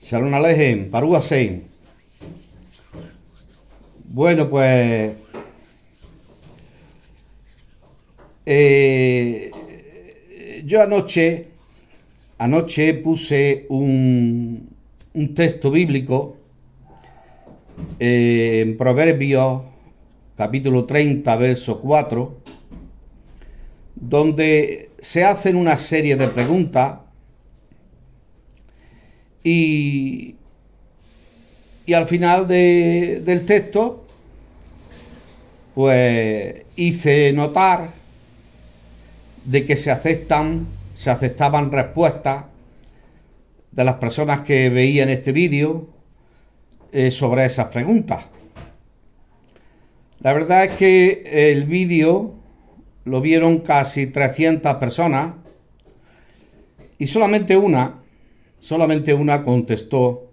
Shalom Alejem, Baruch Hashem. Bueno, pues yo anoche puse un texto bíblico en Proverbios capítulo 30, verso 4, donde se hacen una serie de preguntas y al final del texto pues hice notar de que se aceptaban respuestas de las personas que veían este vídeo sobre esas preguntas. La verdad es que el vídeo lo vieron casi 300 personas y solamente una contestó,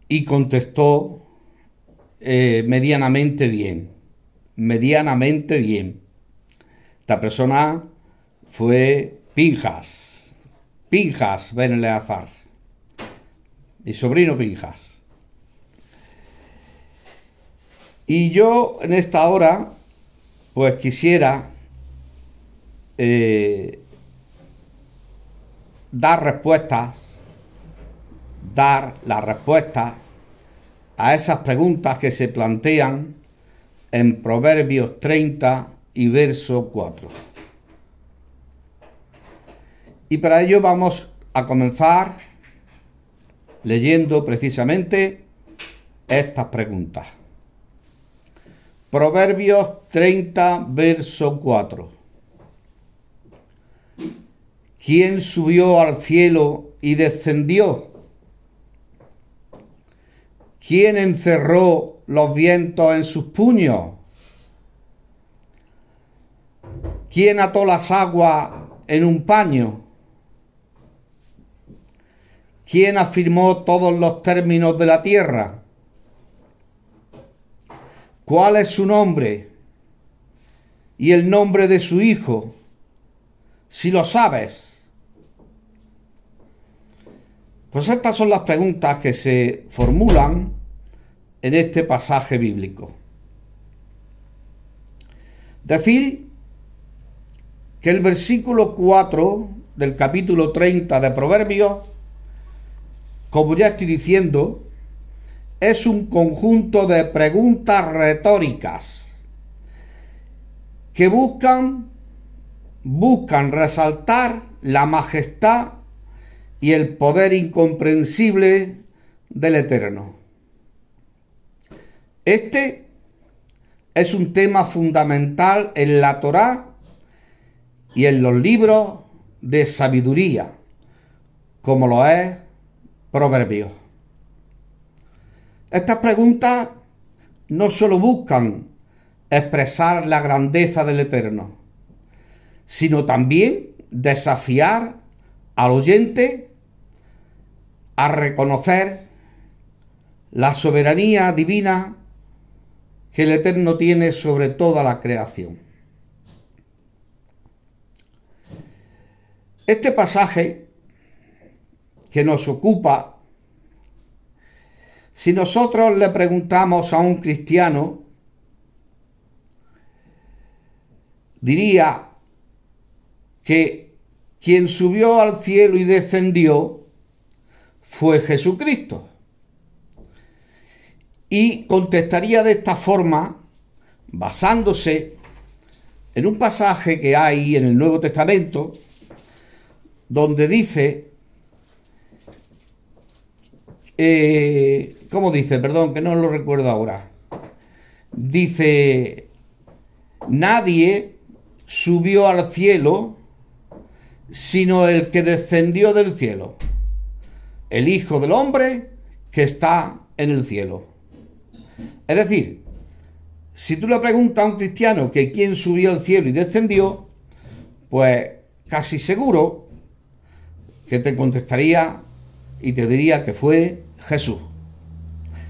y contestó medianamente bien. Esta persona fue Pinjas Ben Eleazar, mi sobrino Pinjas. Y yo en esta hora pues quisiera dar la respuesta a esas preguntas que se plantean en Proverbios 30 y verso 4. Y para ello vamos a comenzar leyendo precisamente estas preguntas. Proverbios 30, verso 4. ¿Quién subió al cielo y descendió? ¿Quién encerró los vientos en sus puños? ¿Quién ató las aguas en un paño? ¿Quién afirmó todos los términos de la tierra? ¿Cuál es su nombre y el nombre de su hijo? Si lo sabes. Pues estas son las preguntas que se formulan en este pasaje bíblico. Decir que el versículo 4 del capítulo 30 de Proverbios, como ya estoy diciendo, es un conjunto de preguntas retóricas que buscan resaltar la majestad y el poder incomprensible del Eterno. Este es un tema fundamental en la Torá y en los libros de sabiduría, como lo es Proverbios. Estas preguntas no solo buscan expresar la grandeza del Eterno, sino también desafiar al oyente a reconocer la soberanía divina que el Eterno tiene sobre toda la creación. Este pasaje que nos ocupa, si nosotros le preguntamos a un cristiano, diría que quien subió al cielo y descendió fue Jesucristo. Y contestaría de esta forma, basándose en un pasaje que hay en el Nuevo Testamento, donde dice, ¿cómo dice? Perdón, que no lo recuerdo ahora. Dice, nadie subió al cielo sino el que descendió del cielo, el Hijo del Hombre que está en el cielo. Es decir, si tú le preguntas a un cristiano que quién subió al cielo y descendió, pues casi seguro que te contestaría y te diría que fue Jesús.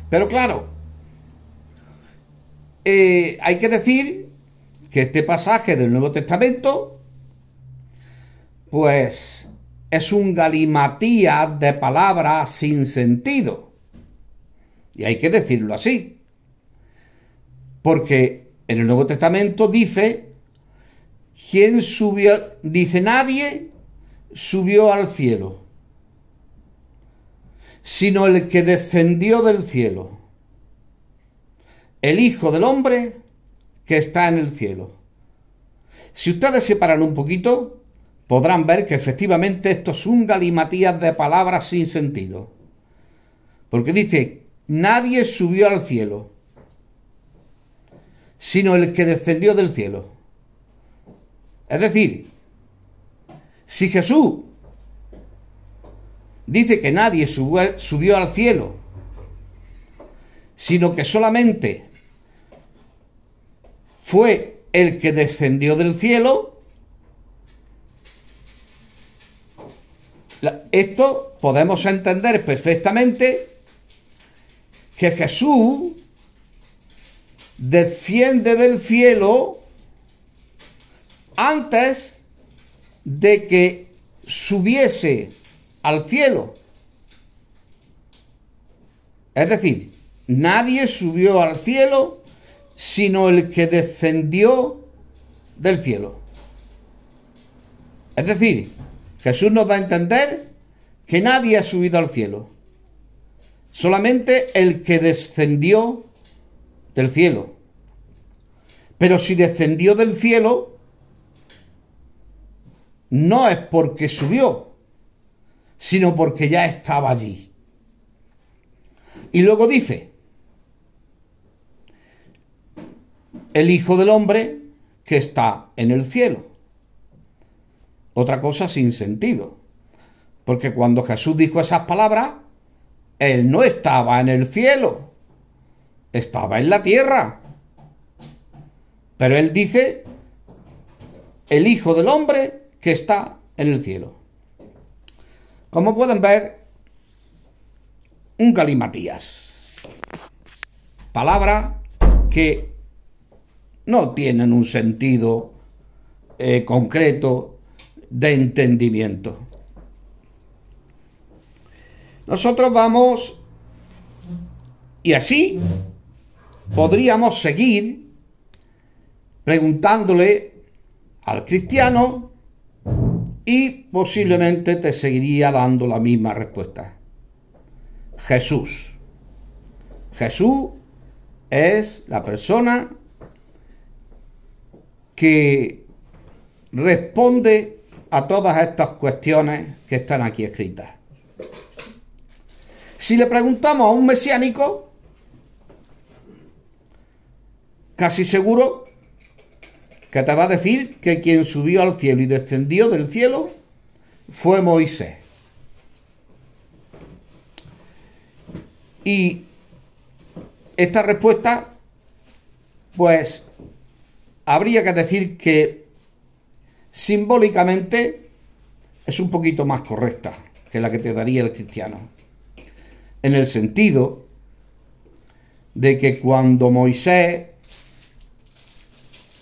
Pero claro, hay que decir que este pasaje del Nuevo Testamento pues es un galimatías de palabras sin sentido. Y hay que decirlo así. Porque en el Nuevo Testamento dice, ¿quién subió? Dice, nadie subió al cielo, sino el que descendió del cielo, el Hijo del Hombre que está en el cielo. Si ustedes se paran un poquito, podrán ver que efectivamente esto es un galimatías de palabras sin sentido. Porque dice, nadie subió al cielo, sino el que descendió del cielo. Es decir, si Jesús dice que nadie subió al cielo, sino que solamente fue el que descendió del cielo, esto podemos entender perfectamente que Jesús desciende del cielo antes de que subiese al cielo. Es decir, nadie subió al cielo sino el que descendió del cielo. Es decir, Jesús nos da a entender que nadie ha subido al cielo, solamente el que descendió del cielo. Pero si descendió del cielo, no es porque subió, sino porque ya estaba allí. Y luego dice, el Hijo del Hombre que está en el cielo. Otra cosa sin sentido, porque cuando Jesús dijo esas palabras, Él no estaba en el cielo, estaba en la tierra. Pero Él dice, el Hijo del Hombre que está en el cielo. Como pueden ver, un galimatías. Palabras que no tienen un sentido concreto de entendimiento. Nosotros vamos, y así podríamos seguir preguntándole al cristiano y posiblemente te seguiría dando la misma respuesta. Jesús. Jesús es la persona que responde a todas estas cuestiones que están aquí escritas. Si le preguntamos a un mesiánico, casi seguro que te va a decir que quien subió al cielo y descendió del cielo fue Moisés. Y esta respuesta, pues, habría que decir que simbólicamente es un poquito más correcta que la que te daría el cristiano, en el sentido de que cuando Moisés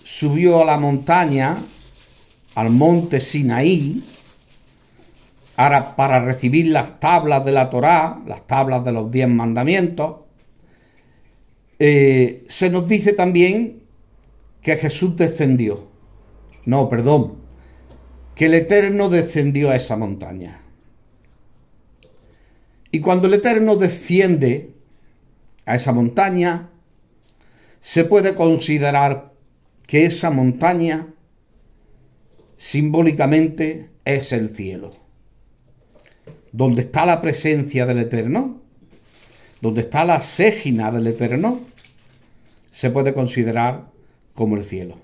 subió a la montaña, al monte Sinaí, para recibir las tablas de la Torá, las tablas de los 10 mandamientos, se nos dice también que Jesús descendió. No, perdón, que el Eterno descendió a esa montaña. Y cuando el Eterno desciende a esa montaña, se puede considerar que esa montaña simbólicamente es el cielo, donde está la presencia del Eterno, donde está la ségina del Eterno, se puede considerar como el cielo.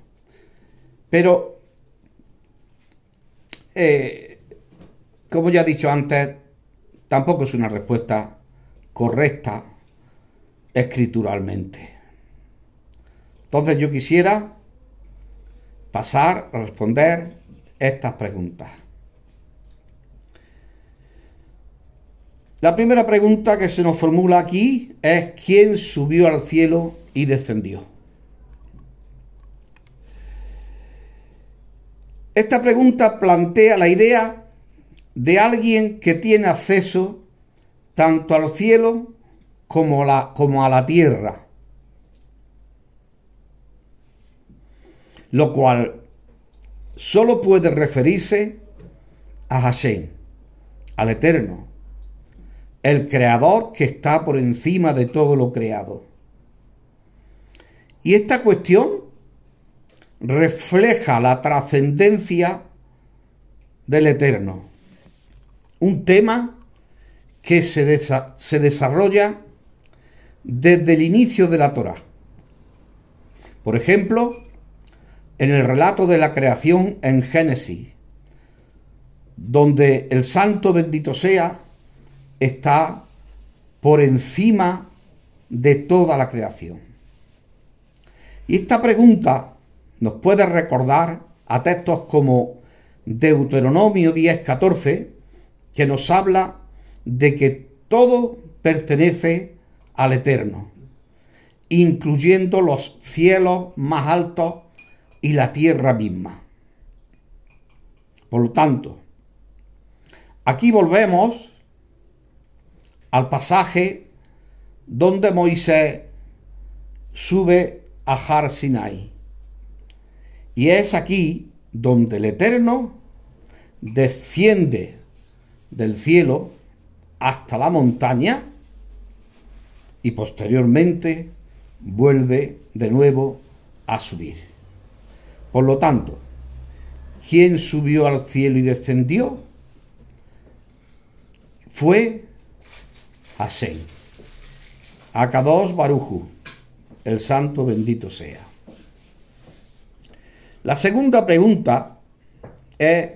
Pero, como ya he dicho antes, tampoco es una respuesta correcta escrituralmente. Entonces yo quisiera pasar a responder estas preguntas. La primera pregunta que se nos formula aquí es: ¿quién subió al cielo y descendió? Esta pregunta plantea la idea de alguien que tiene acceso tanto al cielo como a la tierra, lo cual solo puede referirse a Hashem, al Eterno, el Creador que está por encima de todo lo creado. Y esta cuestión refleja la trascendencia del Eterno, un tema que se desarrolla desde el inicio de la Torá. Por ejemplo, en el relato de la creación en Génesis, donde el Santo bendito sea está por encima de toda la creación. Y esta pregunta nos puede recordar a textos como Deuteronomio 10:14, que nos habla de que todo pertenece al Eterno, incluyendo los cielos más altos y la tierra misma. Por lo tanto, aquí volvemos al pasaje donde Moisés sube a Har Sinai. Y es aquí donde el Eterno desciende del cielo hasta la montaña y posteriormente vuelve de nuevo a subir. Por lo tanto, ¿quién subió al cielo y descendió? Fue Hashem, Akadosh Baruj Hu, el santo bendito sea. La segunda pregunta es: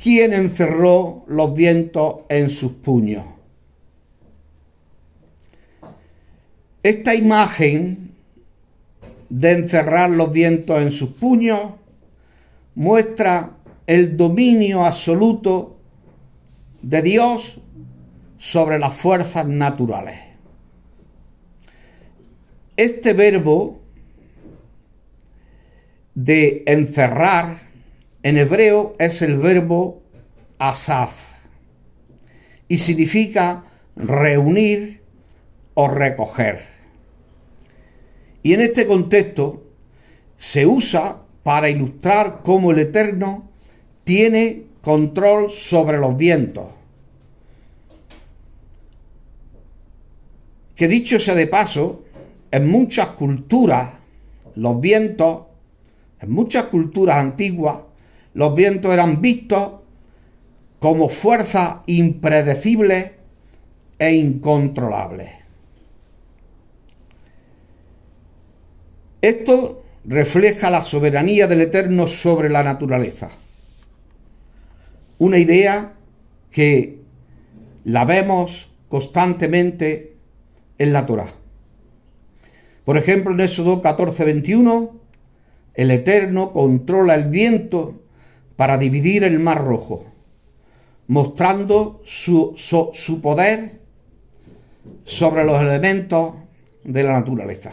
¿quién encerró los vientos en sus puños? Esta imagen de encerrar los vientos en sus puños muestra el dominio absoluto de Dios sobre las fuerzas naturales. Este verbo de encerrar en hebreo es el verbo asaf y significa reunir o recoger. Y en este contexto se usa para ilustrar cómo el Eterno tiene control sobre los vientos. Que dicho sea de paso, en muchas culturas, los vientos, en muchas culturas antiguas, los vientos eran vistos como fuerzas impredecibles e incontrolables. Esto refleja la soberanía del Eterno sobre la naturaleza. Una idea que la vemos constantemente en la Torá. Por ejemplo, en Éxodo 14:21, el Eterno controla el viento para dividir el Mar Rojo, mostrando su poder sobre los elementos de la naturaleza.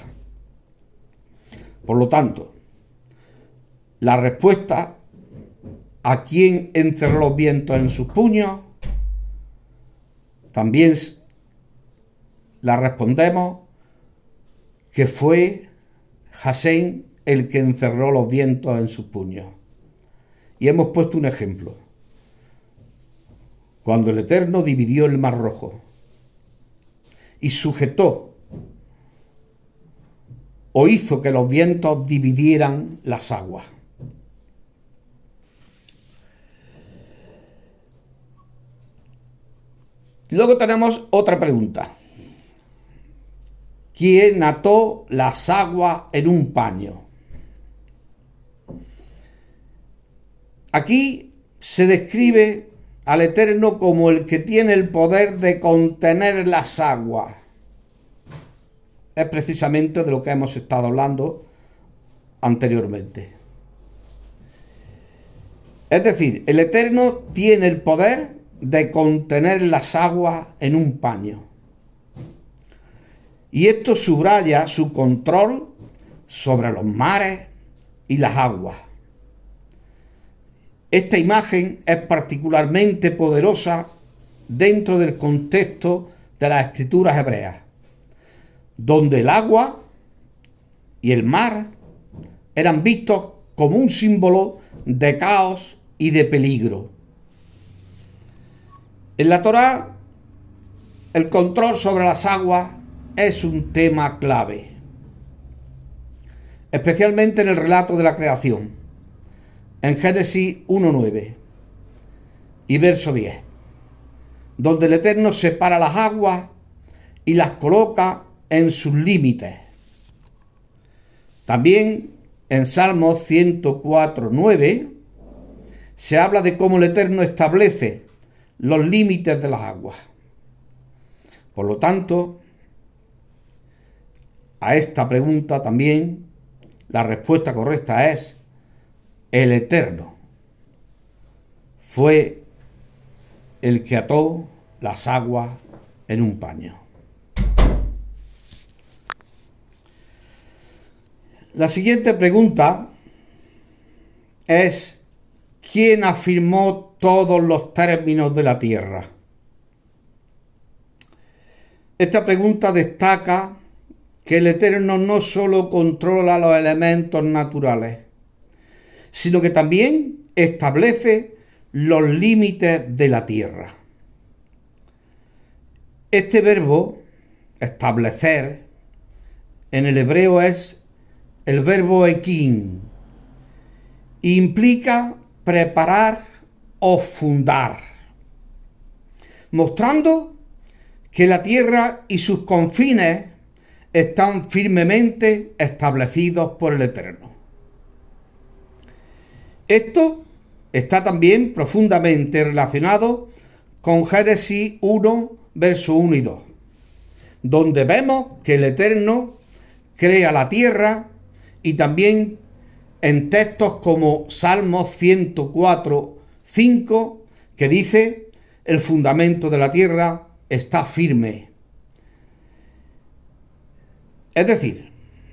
Por lo tanto, la respuesta a quién encerró los vientos en sus puños, también la respondemos que fue Hashem el que encerró los vientos en sus puños. Y hemos puesto un ejemplo. Cuando el Eterno dividió el Mar Rojo y sujetó o hizo que los vientos dividieran las aguas. Luego tenemos otra pregunta. ¿Quién ató las aguas en un paño? Aquí se describe al Eterno como el que tiene el poder de contener las aguas. Es precisamente de lo que hemos estado hablando anteriormente. Es decir, el Eterno tiene el poder de contener las aguas en un paño. Y esto subraya su control sobre los mares y las aguas. Esta imagen es particularmente poderosa dentro del contexto de las escrituras hebreas, donde el agua y el mar eran vistos como un símbolo de caos y de peligro. En la Torá, el control sobre las aguas es un tema clave, especialmente en el relato de la creación, en Génesis 1:9 y verso 10, donde el Eterno separa las aguas y las coloca en sus límites. También en Salmos 104:9 se habla de cómo el Eterno establece los límites de las aguas. Por lo tanto, a esta pregunta también la respuesta correcta es: el Eterno fue el que ató las aguas en un paño. La siguiente pregunta es: ¿quién afirmó todos los términos de la tierra? Esta pregunta destaca que el Eterno no solo controla los elementos naturales, sino que también establece los límites de la tierra. Este verbo, establecer, en el hebreo es el verbo ekin, e implica preparar o fundar, mostrando que la tierra y sus confines están firmemente establecidos por el Eterno. Esto está también profundamente relacionado con Génesis 1, versos 1 y 2, donde vemos que el Eterno crea la tierra, y también en textos como Salmos 104:5, que dice: el fundamento de la tierra está firme. Es decir,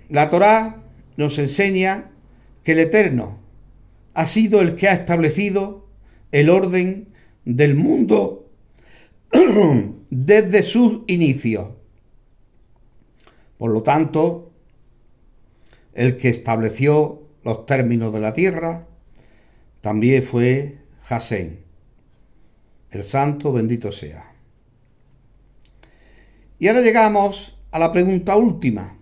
la Torá nos enseña que el Eterno ha sido el que ha establecido el orden del mundo desde sus inicios. Por lo tanto, el que estableció los términos de la tierra también fue Hashem, el santo bendito sea. Y ahora llegamos a la pregunta última.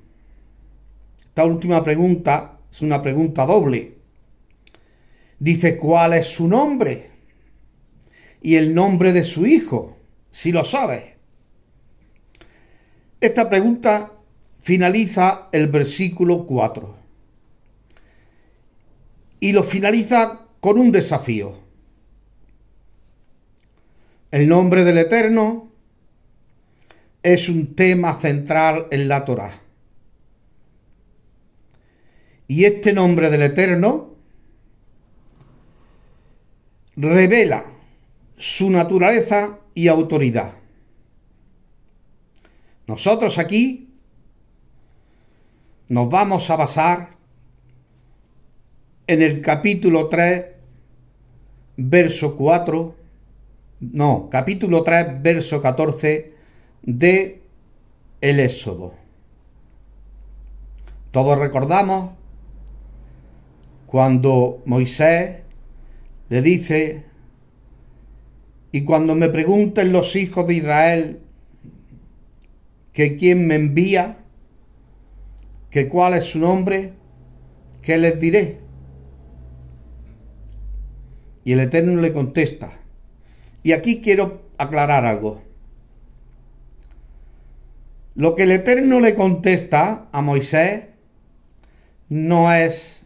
Esta última pregunta es una pregunta doble. Dice: ¿cuál es su nombre? Y el nombre de su hijo, si lo sabe. Esta pregunta finaliza el versículo 4 y lo finaliza con un desafío. El nombre del Eterno es un tema central en la Torá. Y este nombre del Eterno revela su naturaleza y autoridad. Nosotros aquí nos vamos a basar en el capítulo 3, verso 14 de el Éxodo. Todos recordamos cuando Moisés le dice: y cuando me pregunten los hijos de Israel que quién me envía, que cuál es su nombre, ¿qué les diré? Y el Eterno le contesta. Y aquí quiero aclarar algo. Lo que el Eterno le contesta a Moisés no es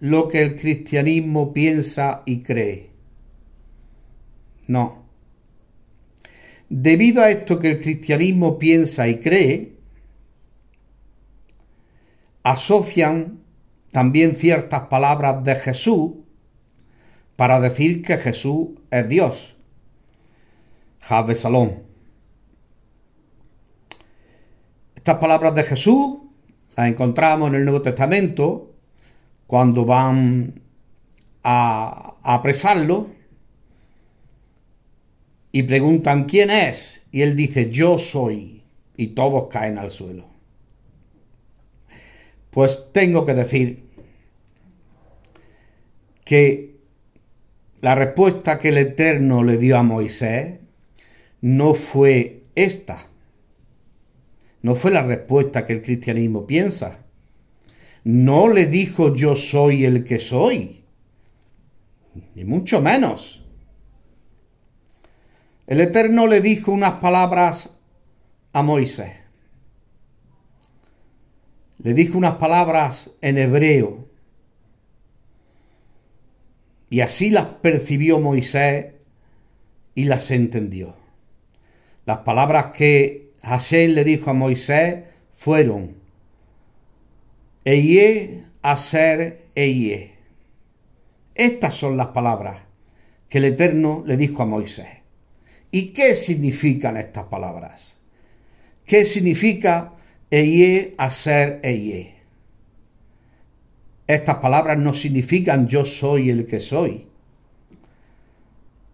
lo que el cristianismo piensa y cree. No. Debido a esto que el cristianismo piensa y cree, asocian también ciertas palabras de Jesús para decir que Jesús es Dios. Jave Salón. Estas palabras de Jesús las encontramos en el Nuevo Testamento cuando van a apresarlo y preguntan ¿quién es? Y él dice yo soy, y todos caen al suelo. Pues tengo que decir que la respuesta que el Eterno le dio a Moisés no fue esta. No fue la respuesta que el cristianismo piensa. No le dijo yo soy el que soy, ni mucho menos. El Eterno le dijo unas palabras a Moisés. Le dijo unas palabras en hebreo. Y así las percibió Moisés y las entendió. Las palabras que Hashem le dijo a Moisés fueron Eyé hacer eyé. Estas son las palabras que el Eterno le dijo a Moisés. ¿Y qué significan estas palabras? ¿Qué significa eyé hacer eyé? Estas palabras no significan yo soy el que soy.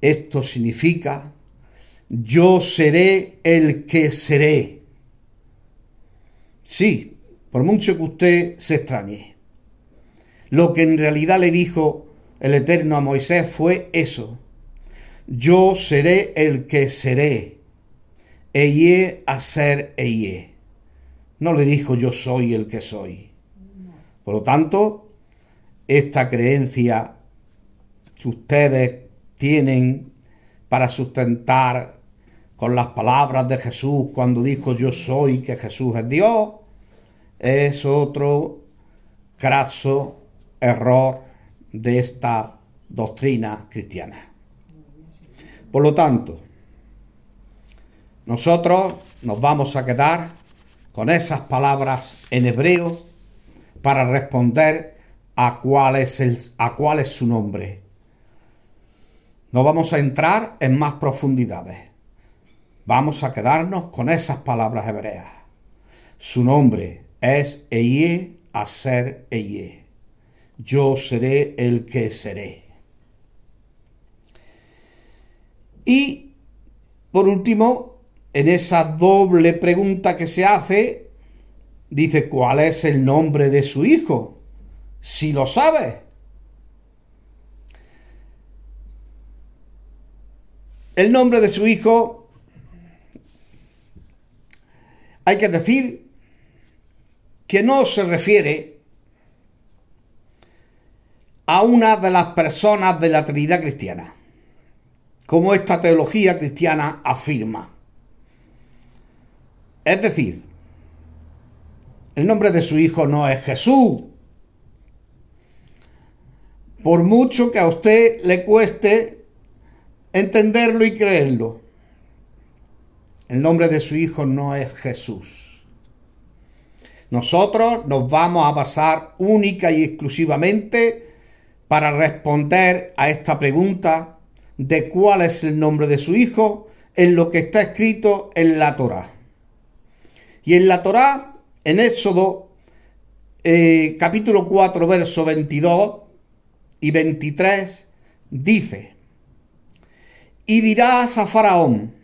Esto significa yo seré el que seré. Sí, por mucho que usted se extrañe. Lo que en realidad le dijo el Eterno a Moisés fue eso. Yo seré el que seré. Eyé hacer eyé. No le dijo yo soy el que soy. Por lo tanto, esta creencia que ustedes tienen para sustentar con las palabras de Jesús cuando dijo yo soy, que Jesús es Dios, es otro craso error de esta doctrina cristiana. Por lo tanto, nosotros nos vamos a quedar con esas palabras en hebreo para responder a cuál es su nombre. No vamos a entrar en más profundidades. Vamos a quedarnos con esas palabras hebreas. Su nombre es Eyé hacer eyé. Yo seré el que seré. Y, por último, en esa doble pregunta que se hace, dice, ¿cuál es el nombre de su hijo? Si lo sabe. El nombre de su hijo, hay que decir que no se refiere a una de las personas de la Trinidad cristiana, como esta teología cristiana afirma. Es decir, el nombre de su hijo no es Jesús. Por mucho que a usted le cueste entenderlo y creerlo, el nombre de su hijo no es Jesús. Nosotros nos vamos a basar única y exclusivamente para responder a esta pregunta de cuál es el nombre de su hijo en lo que está escrito en la Torá. Y en la Torá, en Éxodo capítulo 4, verso 22 y 23, dice, y dirás a Faraón,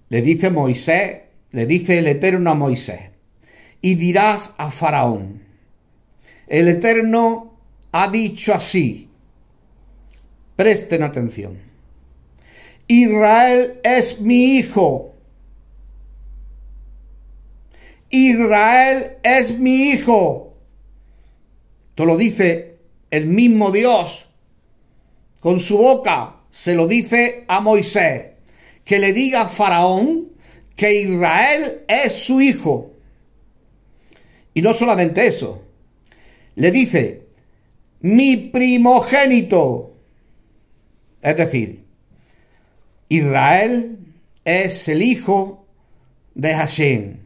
le dice Moisés, le dice el Eterno a Moisés, y dirás a Faraón, el Eterno ha dicho así, presten atención, Israel es mi hijo, Israel es mi hijo. Esto lo dice el mismo Dios, con su boca se lo dice a Moisés, que le diga a Faraón que Israel es su hijo. Y no solamente eso, le dice, mi primogénito. Es decir, Israel es el hijo de Hashem.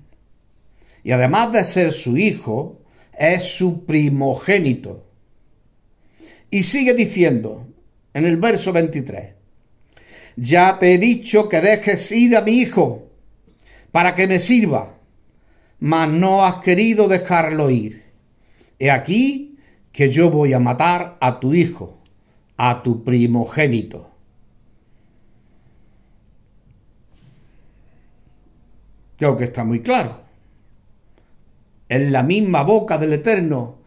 Y además de ser su hijo, es su primogénito. Y sigue diciendo, en el verso 23, ya te he dicho que dejes ir a mi hijo para que me sirva, mas no has querido dejarlo ir. He aquí que yo voy a matar a tu hijo, a tu primogénito. Creo que está muy claro. Es la misma boca del Eterno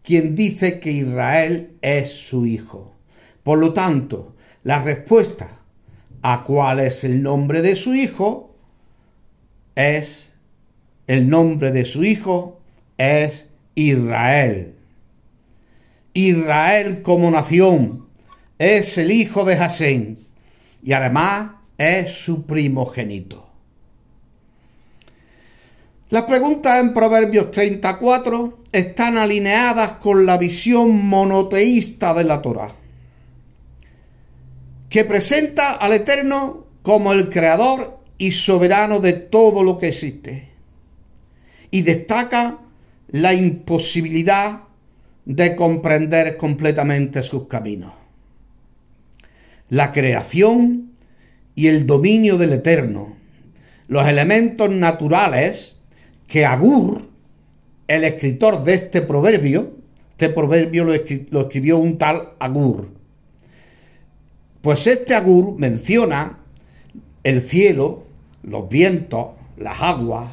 quien dice que Israel es su hijo. Por lo tanto, la respuesta a cuál es el nombre de su hijo es Israel. Israel como nación es el hijo de Jasén y además es su primogénito. Las preguntas en Proverbios 34 están alineadas con la visión monoteísta de la Torá, que presenta al Eterno como el creador y soberano de todo lo que existe, y destaca la imposibilidad de comprender completamente sus caminos. La creación y el dominio del Eterno, los elementos naturales que Agur, el escritor de este proverbio lo escribió un tal Agur. Pues este Agur menciona el cielo, los vientos, las aguas,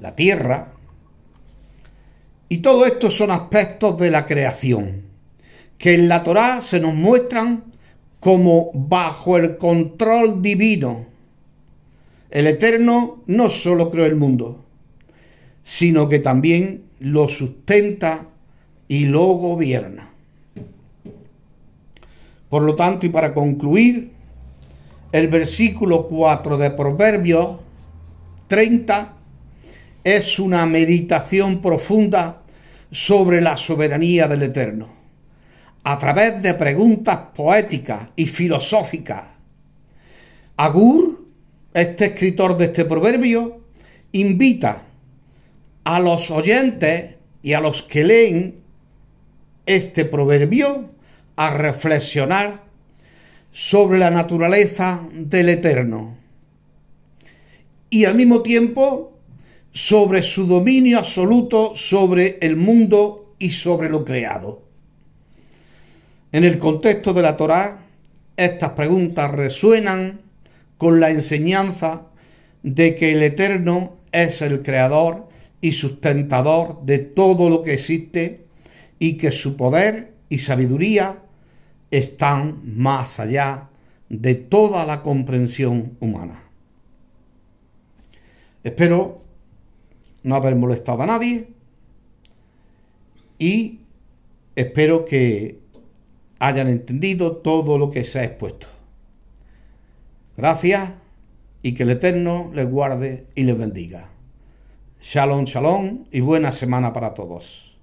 la tierra, y todo esto son aspectos de la creación, que en la Torá se nos muestran como bajo el control divino. El Eterno no solo creó el mundo, sino que también lo sustenta y lo gobierna. Por lo tanto, y para concluir, el versículo 4 de Proverbios 30 es una meditación profunda sobre la soberanía del Eterno, a través de preguntas poéticas y filosóficas. Agur, este escritor de este proverbio, invita a los oyentes y a los que leen este proverbio a reflexionar sobre la naturaleza del Eterno y al mismo tiempo sobre su dominio absoluto sobre el mundo y sobre lo creado. En el contexto de la Torá, estas preguntas resuenan con la enseñanza de que el Eterno es el creador y sustentador de todo lo que existe y que su poder y sabiduría están más allá de toda la comprensión humana. Espero no haber molestado a nadie y espero que hayan entendido todo lo que se ha expuesto. Gracias y que el Eterno les guarde y les bendiga. Shalom, shalom y buena semana para todos.